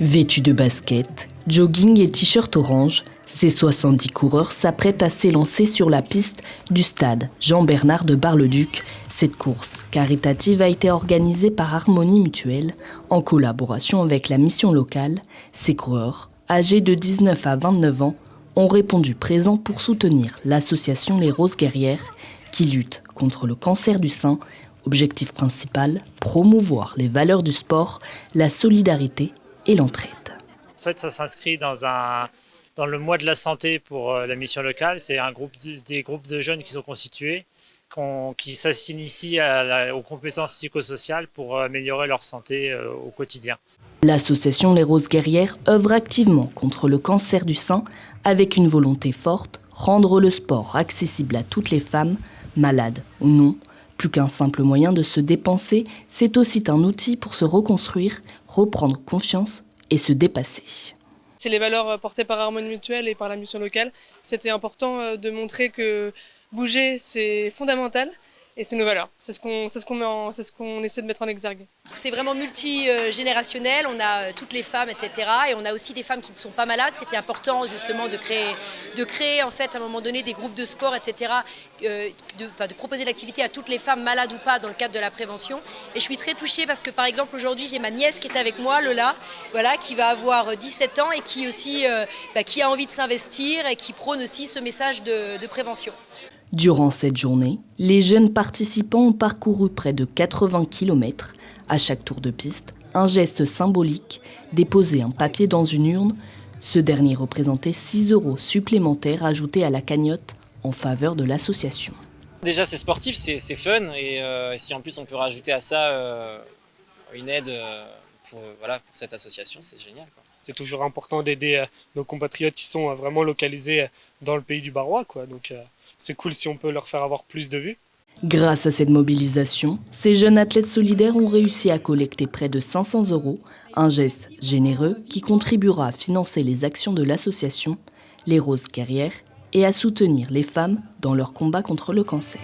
Vêtus de basket, jogging et t-shirt orange, ces 70 coureurs s'apprêtent à s'élancer sur la piste du stade Jean-Bernard de Bar-le-Duc. Cette course caritative a été organisée par Harmonie Mutuelle en collaboration avec la mission locale. Ces coureurs, âgés de 19 à 29 ans, ont répondu présents pour soutenir l'association Les Roses Guerrières qui lutte contre le cancer du sein. Objectif principal, promouvoir les valeurs du sport, la solidarité et l'entraide. En fait, ça s'inscrit dans le mois de la santé pour la mission locale. C'est des groupes de jeunes qui sont constitués, qui s'initient aux compétences psychosociales pour améliorer leur santé au quotidien. L'association Les Roses Guerrières œuvre activement contre le cancer du sein avec une volonté forte, rendre le sport accessible à toutes les femmes, malades ou non. Plus qu'un simple moyen de se dépenser, c'est aussi un outil pour se reconstruire, reprendre confiance et se dépasser. C'est les valeurs portées par Harmonie Mutuelle et par la mission locale. C'était important de montrer que bouger, c'est fondamental et c'est nos valeurs. C'est ce qu'on essaie de mettre en exergue. C'est vraiment multigénérationnel, on a toutes les femmes, etc. Et on a aussi des femmes qui ne sont pas malades. C'était important justement de créer en fait à un moment donné des groupes de sport, etc. De proposer l'activité à toutes les femmes malades ou pas dans le cadre de la prévention. Et je suis très touchée parce que par exemple aujourd'hui j'ai ma nièce qui est avec moi, Lola, voilà, qui va avoir 17 ans et qui aussi qui a envie de s'investir et qui prône aussi ce message de prévention. Durant cette journée, les jeunes participants ont parcouru près de 80 km. À chaque tour de piste, un geste symbolique, déposer un papier dans une urne. Ce dernier représentait 6 € supplémentaires ajoutés à la cagnotte en faveur de l'association. Déjà c'est sportif, c'est fun et si en plus on peut rajouter à ça une aide pour cette association, c'est génial, quoi. C'est toujours important d'aider nos compatriotes qui sont vraiment localisés dans le pays du Barrois, quoi. Donc c'est cool si on peut leur faire avoir plus de vues. Grâce à cette mobilisation, ces jeunes athlètes solidaires ont réussi à collecter près de 500 €, un geste généreux qui contribuera à financer les actions de l'association Les Roses Guerrières et à soutenir les femmes dans leur combat contre le cancer.